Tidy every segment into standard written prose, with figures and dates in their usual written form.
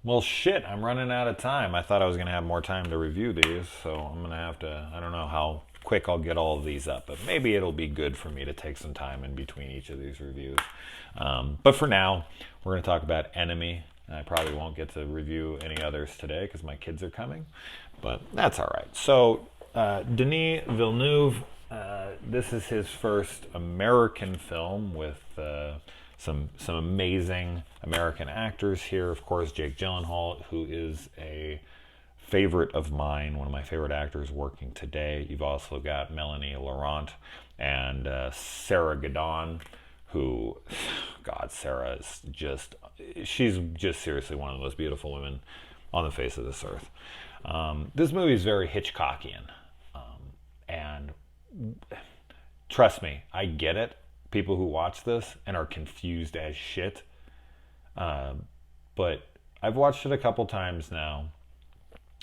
Well, shit, I'm running out of time. I thought I was going to have more time to review these, so I'm going to have to, I don't know how quick I'll get all of these up, but maybe it'll be good for me to take some time in between each of these reviews. But for now, we're going to talk about Enemy. I probably won't get to review any others today because my kids are coming, but that's all right. So, Denis Villeneuve, this is his first American film with some amazing American actors here. Of course, Jake Gyllenhaal, who is a favorite of mine, one of my favorite actors working today. You've also got Melanie Laurent and Sarah Gadon, who, God, Sarah is just, she's just seriously one of the most beautiful women on the face of this earth. This movie is very Hitchcockian. And trust me, I get it. People who watch this and are confused as shit. But I've watched it a couple times now,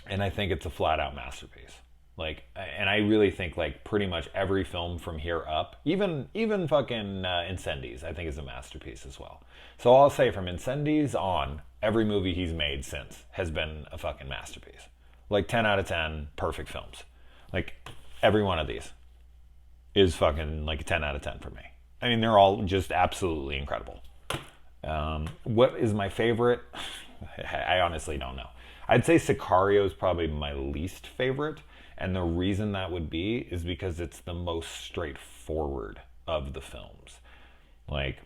and I think it's a flat out masterpiece. Like, and I really think like pretty much every film from here up, even fucking Incendies, I think is a masterpiece as well. So I'll say from Incendies on, every movie he's made since has been a fucking masterpiece. Like 10 out of 10 perfect films. Like every one of these is fucking like a 10 out of 10 for me. I mean, they're all just absolutely incredible. What is my favorite? I honestly don't know. I'd say Sicario is probably my least favorite. And the reason that would be is because it's the most straightforward of the films. Like,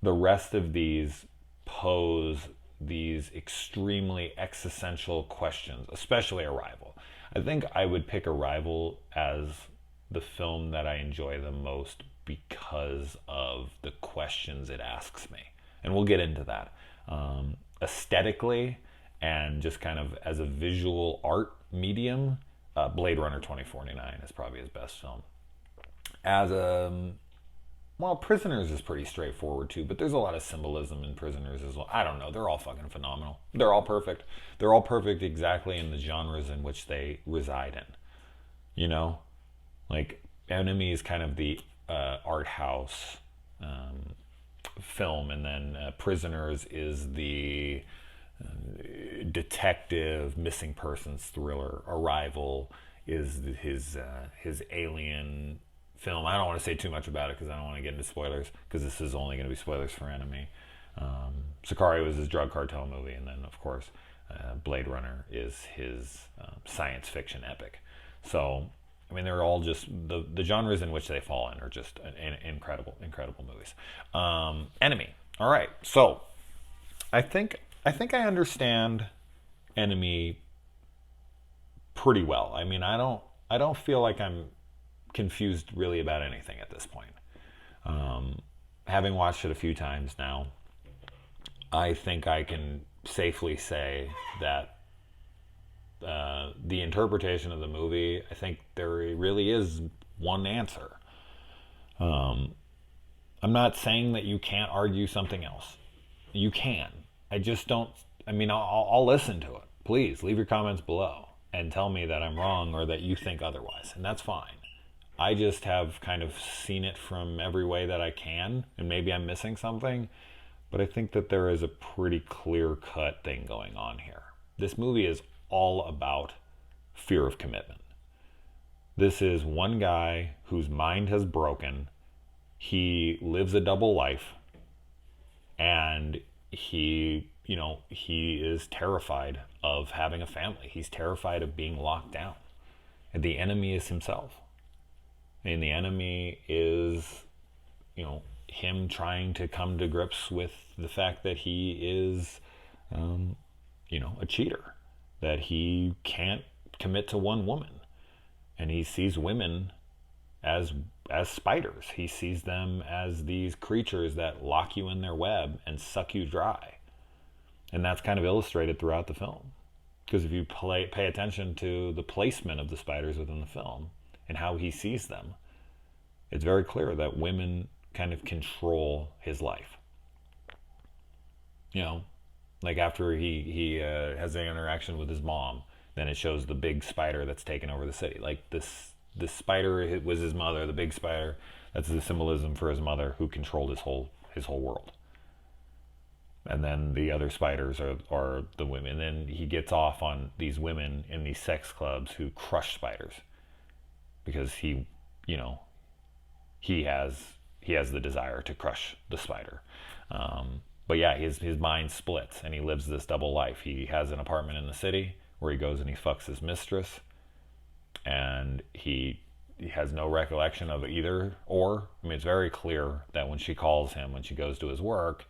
the rest of these pose these extremely existential questions, especially Arrival. I think I would pick Arrival as the film that I enjoy the most because of the questions it asks me. And we'll get into that. Aesthetically and just kind of as a visual art medium, Blade Runner 2049 is probably his best film. As a well, Prisoners is pretty straightforward too, but there's a lot of symbolism in Prisoners as well. I don't know. They're all fucking phenomenal. They're all perfect. They're all perfect exactly in the genres in which they reside in. You know? Like, Enemy is kind of the art house film, and then Prisoners is the detective missing persons thriller. Arrival is his alien film. I don't want to say too much about it because I don't want to get into spoilers, because this is only going to be spoilers for Enemy. Sicario is his drug cartel movie, and then of course Blade Runner is his science fiction epic. So I mean, they're all just the genres in which they fall in are just incredible movies. Enemy. All right, so I think I understand Enemy pretty well. I mean, I don't feel like I'm confused really about anything at this point. Having watched it a few times now, I think I can safely say that the interpretation of the movie, I think there really is one answer. I'm not saying that you can't argue something else. You can. I just don't. I mean, I'll listen to it. Please leave your comments below and tell me that I'm wrong or that you think otherwise, and that's fine. I just have kind of seen it from every way that I can, and maybe I'm missing something, but I think that there is a pretty clear-cut thing going on here. This movie is all about fear of commitment. This is one guy whose mind has broken. He lives a double life, and he is terrified of having a family. He's terrified of being locked down. And the enemy is himself. And the enemy is, him trying to come to grips with the fact that he is, a cheater, that he can't commit to one woman, and he sees women as spiders. He sees them as these creatures that lock you in their web and suck you dry, and that's kind of illustrated throughout the film. Because if you pay attention to the placement of the spiders within the film and how he sees them, it's very clear that women kind of control his life. Like after he has an interaction with his mom, then it shows the big spider that's taken over the city. Like this spider was his mother, the big spider. That's the symbolism for his mother, who controlled his whole world. And then the other spiders are the women. And then he gets off on these women in these sex clubs who crush spiders because he, you know, he has the desire to crush the spider. But yeah, his mind splits and he lives this double life. He has an apartment in the city where he goes and he fucks his mistress, and he has no recollection of either or. I mean, it's very clear that when she calls him, when she goes to his work,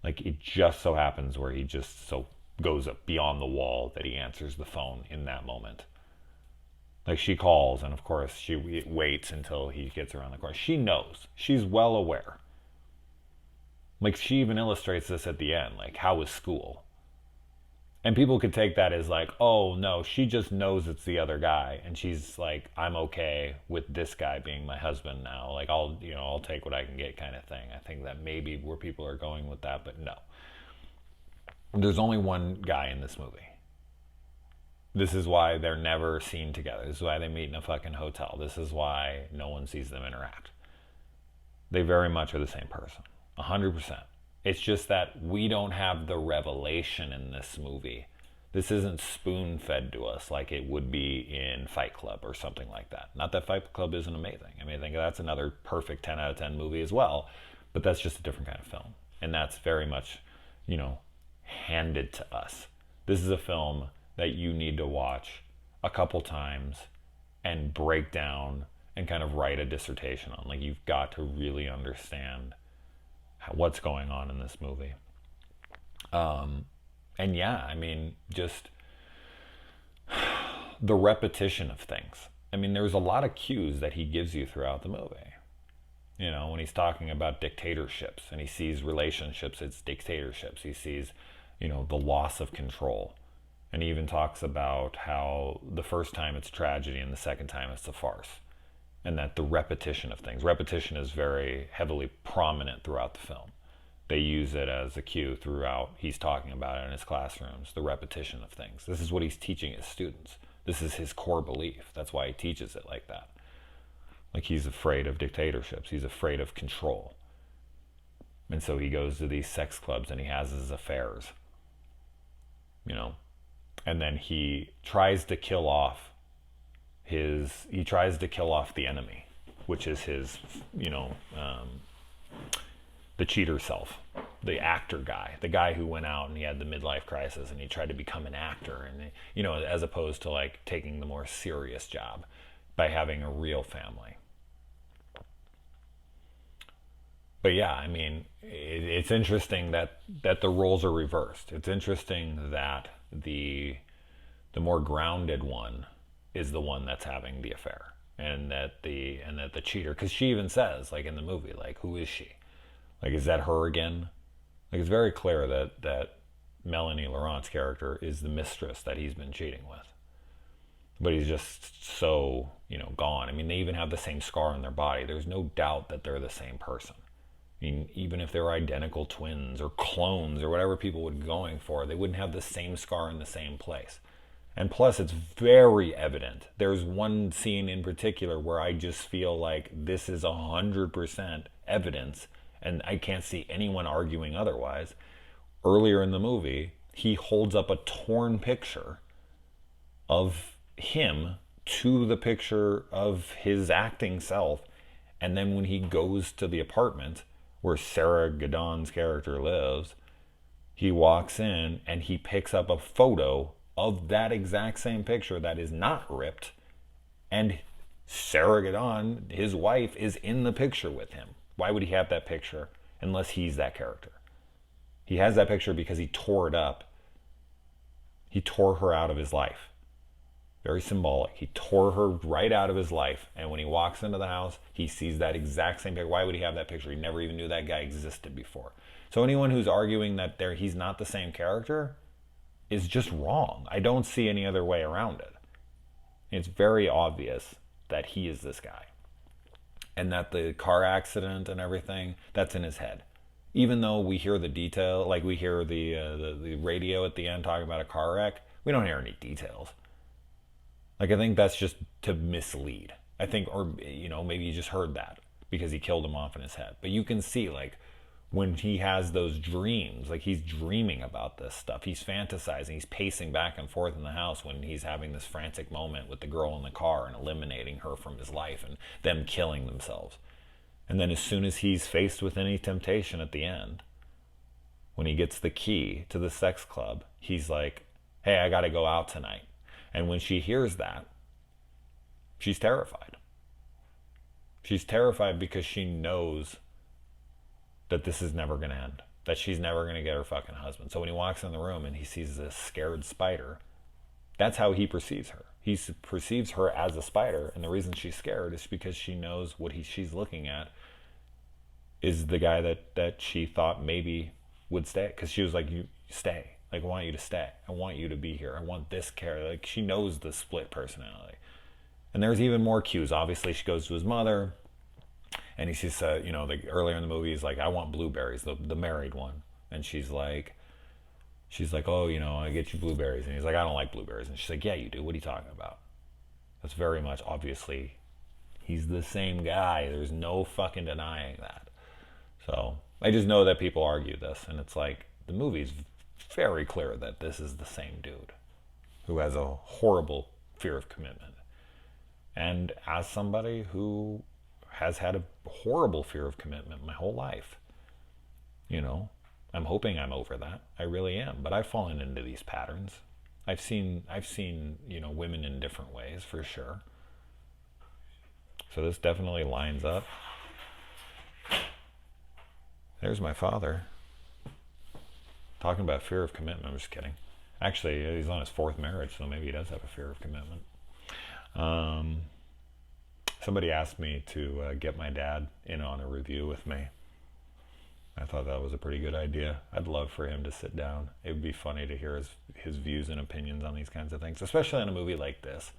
like it just so happens where he just so goes up beyond the wall that he answers the phone in that moment. Like she calls, and of course she waits until he gets around the corner. She knows. She's well aware. Like she even illustrates this at the end. Like, how was school? And people could take that as like, oh no, she just knows it's the other guy, and she's like, I'm okay with this guy being my husband now. Like I'll take what I can get, kind of thing. I think that maybe where people are going with that, but no. There's only one guy in this movie. This is why they're never seen together. This is why they meet in a fucking hotel. This is why no one sees them interact. They very much are the same person. 100%. It's just that we don't have the revelation in this movie. This isn't spoon-fed to us like it would be in Fight Club or something like that. Not that Fight Club isn't amazing. I mean, I think that's another perfect 10 out of 10 movie as well, but that's just a different kind of film. And that's very much, handed to us. This is a film that you need to watch a couple times and break down and kind of write a dissertation on. Like, you've got to really understand what's going on in this movie. And yeah, I mean, just the repetition of things. I mean, there's a lot of cues that he gives you throughout the movie. When he's talking about dictatorships and he sees relationships, it's dictatorships. He sees, the loss of control. And he even talks about how the first time it's tragedy and the second time it's a farce. And that the repetition of things. Repetition is very heavily prominent throughout the film. They use it as a cue throughout. He's talking about it in his classrooms, the repetition of things. This is what he's teaching his students. This is his core belief. That's why he teaches it like that. Like, he's afraid of dictatorships. He's afraid of control. And so he goes to these sex clubs and he has his affairs. And then he tries to kill off the enemy, which is his, the cheater self, the actor guy, the guy who went out and he had the midlife crisis and he tried to become an actor, and as opposed to like taking the more serious job by having a real family. But yeah, I mean, it's interesting that the roles are reversed. It's interesting that the more grounded one is the one that's having the affair, and that the cheater, because she even says, like, in the movie, like, who is she? Like, is that her again? Like, it's very clear that Melanie Laurent's character is the mistress that he's been cheating with. But he's just so, gone. I mean, they even have the same scar on their body. There's no doubt that they're the same person. I mean, even if they're identical twins or clones or whatever people would be going for, they wouldn't have the same scar in the same place. And plus, it's very evident. There's one scene in particular where I just feel like this is 100% evidence, and I can't see anyone arguing otherwise. Earlier in the movie, he holds up a torn picture of him to the picture of his acting self, and then when he goes to the apartment where Sarah Gadon's character lives, he walks in and he picks up a photo of that exact same picture that is not ripped, and Sarah Gadon, his wife, is in the picture with him. Why would he have that picture unless he's that character? He has that picture because he tore it up. He tore her out of his life. Very symbolic. He tore her right out of his life, and when he walks into the house, he sees that exact same picture. Why would he have that picture? He never even knew that guy existed before. So anyone who's arguing that he's not the same character is just wrong. I don't see any other way around it. It's very obvious that he is this guy. And that the car accident and everything, that's in his head. Even though we hear the detail, like we hear the radio at the end talking about a car wreck, we don't hear any details. Like, I think that's just to mislead. I think, or, maybe you just heard that because he killed him off in his head. But you can see, like, when he has those dreams, like he's dreaming about this stuff, he's fantasizing, he's pacing back and forth in the house when he's having this frantic moment with the girl in the car and eliminating her from his life and them killing themselves. And then as soon as he's faced with any temptation at the end, when he gets the key to the sex club, he's like, hey, I gotta go out tonight. And when she hears that, she's terrified. She's terrified because she knows that this is never going to end, that she's never going to get her fucking husband. So when he walks in the room and he sees this scared spider, that's how he perceives her. He perceives her as a spider, and the reason she's scared is because she knows what she's looking at is the guy that she thought maybe would stay. Because she was like, you stay. Like, I want you to stay. I want you to be here. I want this care. Like, she knows the split personality. And there's even more cues. Obviously, she goes to his mother, and he sees, earlier in the movie, he's like, I want blueberries, the married one. And she's like, oh, I get you blueberries. And he's like, I don't like blueberries. And she's like, yeah, you do. What are you talking about? That's very much, obviously, he's the same guy. There's no fucking denying that. So I just know that people argue this, and it's like, the movie's very clear that this is the same dude who has a horrible fear of commitment. And as somebody who has had a horrible fear of commitment my whole life, I'm hoping I'm over that. I really am. But I've fallen into these patterns. I've seen, women in different ways for sure. So this definitely lines up. There's my father. Talking about fear of commitment. I'm just kidding. Actually, he's on his 4th marriage, so maybe he does have a fear of commitment. Somebody asked me to get my dad in on a review with me. I thought that was a pretty good idea. I'd love for him to sit down. It would be funny to hear his views and opinions on these kinds of things, especially on a movie like this,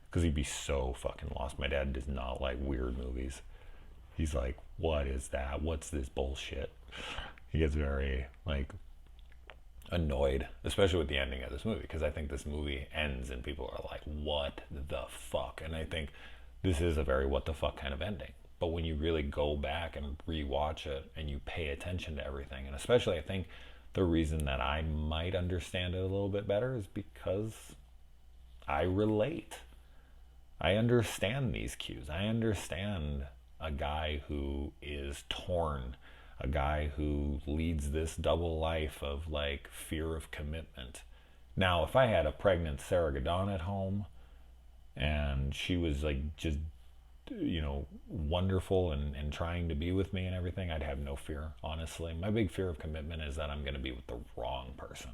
because he'd be so fucking lost. My dad does not like weird movies. He's like, what is that? What's this bullshit? He gets very, annoyed, especially with the ending of this movie, because I think this movie ends and people are like, what the fuck? And I think this is a very what the fuck kind of ending. But when you really go back and rewatch it and you pay attention to everything, and especially I think the reason that I might understand it a little bit better is because I relate. I understand these cues. I understand a guy who is torn, a guy who leads this double life of fear of commitment. Now, if I had a pregnant Sarah Gadon at home and she was just wonderful and trying to be with me and everything, I'd have no fear, honestly. My big fear of commitment is that I'm going to be with the wrong person.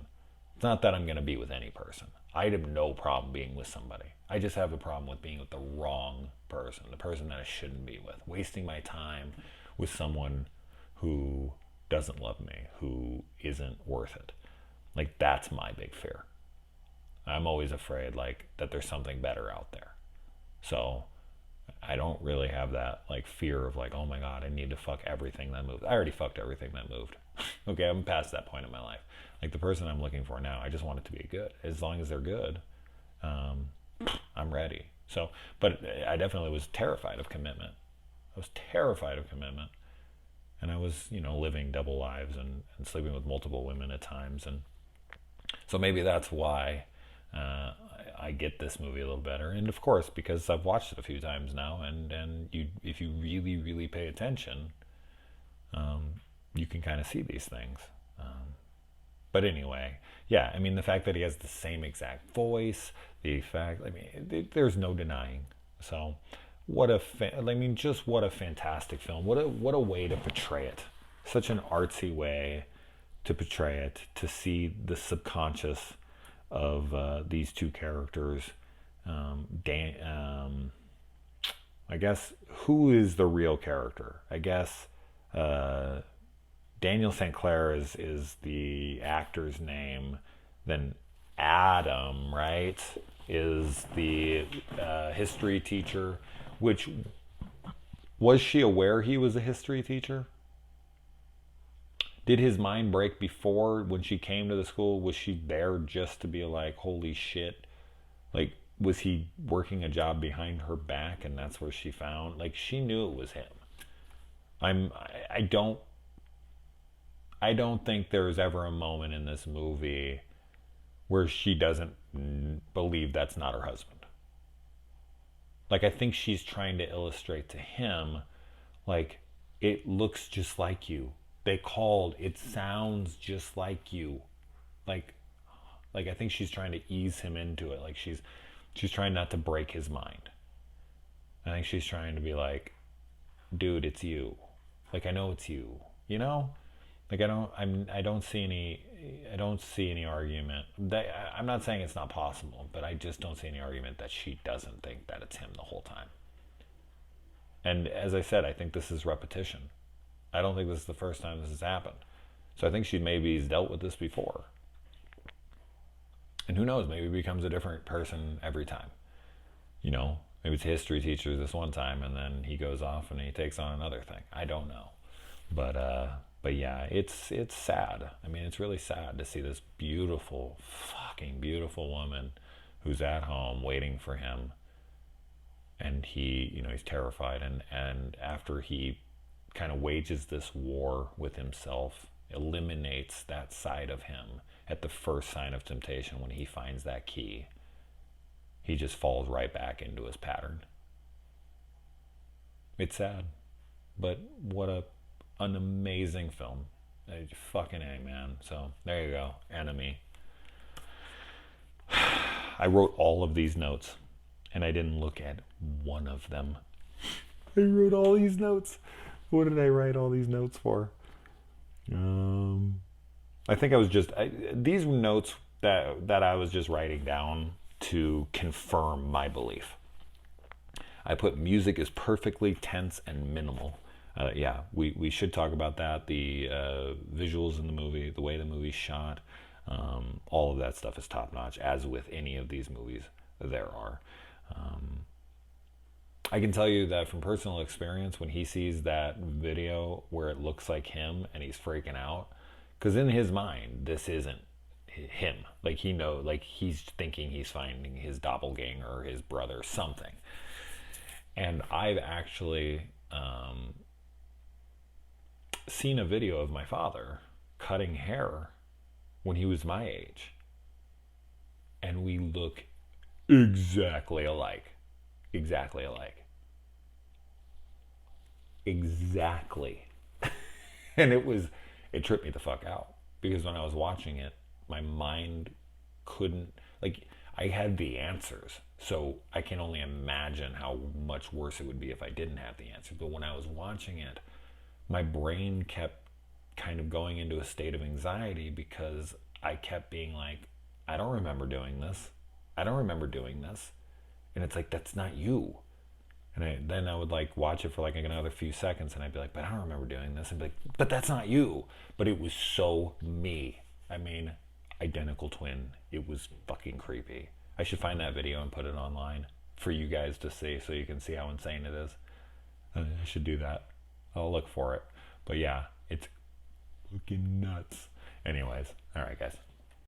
It's not that I'm going to be with any person. I'd have no problem being with somebody. I just have a problem with being with the wrong person, the person that I shouldn't be with, wasting my time with someone who doesn't love me, who isn't worth it. That's my big fear. I'm always afraid that there's something better out there. So I don't really have that fear of oh my god, I need to fuck everything that moved. I already fucked everything that moved. Okay, I'm past that point in my life. The person I'm looking for now, I just want it to be good. As long as they're good, I'm ready. So, but I definitely was terrified of commitment. I was terrified of commitment. And I was, living double lives and sleeping with multiple women at times. And so maybe that's why I get this movie a little better. And of course, because I've watched it a few times now, and if you really, really pay attention, you can kind of see these things. But anyway, yeah, the fact that he has the same exact voice, there's no denying. So what a fantastic film. What a way to portray it. Such an artsy way to portray it, to see the subconscious of these two characters. I guess, who is the real character? I guess Daniel St. Clair is the actor's name. Then Adam, right, is the history teacher. Which, was she aware he was a history teacher? Did his mind break before, when she came to the school? Was she there just to be holy shit? Was he working a job behind her back and that's where she found? She knew it was him. I don't think there's ever a moment in this movie where she doesn't believe that's not her husband. Like, I think she's trying to illustrate to him, like, it looks just like you. They called, it sounds just like you. Like I think she's trying to ease him into it. Like she's trying not to break his mind. I think she's trying to be like, dude, it's you. Like, I know it's you. You know? Like, I don't see any argument. I'm not saying it's not possible, but I just don't see any argument that she doesn't think that it's him the whole time. And as I said, I think this is repetition. I don't think this is the first time this has happened. So I think she maybe has dealt with this before. And who knows, maybe becomes a different person every time. You know, maybe it's history teacher this one time and then he goes off and he takes on another thing. I don't know. But yeah, it's sad. I mean, it's really sad to see this beautiful, fucking beautiful woman who's at home waiting for him. And he, you know, he's terrified. And after he kind of wages this war with himself, eliminates that side of him at the first sign of temptation when he finds that key, he just falls right back into his pattern. It's sad, but what an amazing film. Fucking A, man. So there you go. Enemy. I wrote all of these notes and I didn't look at one of them. I wrote all these notes. What did I write all these notes for? I think I was just these notes that I was just writing down to confirm my belief. I put music is perfectly tense and minimal. Yeah, we should talk about that. The visuals in the movie, the way the movie's shot, all of that stuff is top notch, as with any of these movies there are. I can tell you that from personal experience, when he sees that video where it looks like him and he's freaking out, because in his mind, this isn't him. Like, he knows, like, he's thinking he's finding his doppelganger or his brother, something. And I've actually seen a video of my father cutting hair when he was my age. And we look exactly alike. Exactly alike. Exactly. And it tripped me the fuck out. Because when I was watching it, my mind couldn't, like, I had the answers. So I can only imagine how much worse it would be if I didn't have the answer. But when I was watching it, my brain kept kind of going into a state of anxiety because I kept being like, I don't remember doing this. I don't remember doing this. And it's like, that's not you. And then I would like watch it for like another few seconds and I'd be like, but I don't remember doing this. And be like, but that's not you. But it was so me. I mean, identical twin. It was fucking creepy. I should find that video and put it online for you guys to see so you can see how insane it is. I should do that. I'll look for it. But yeah, it's fucking nuts. Anyways, all right, guys.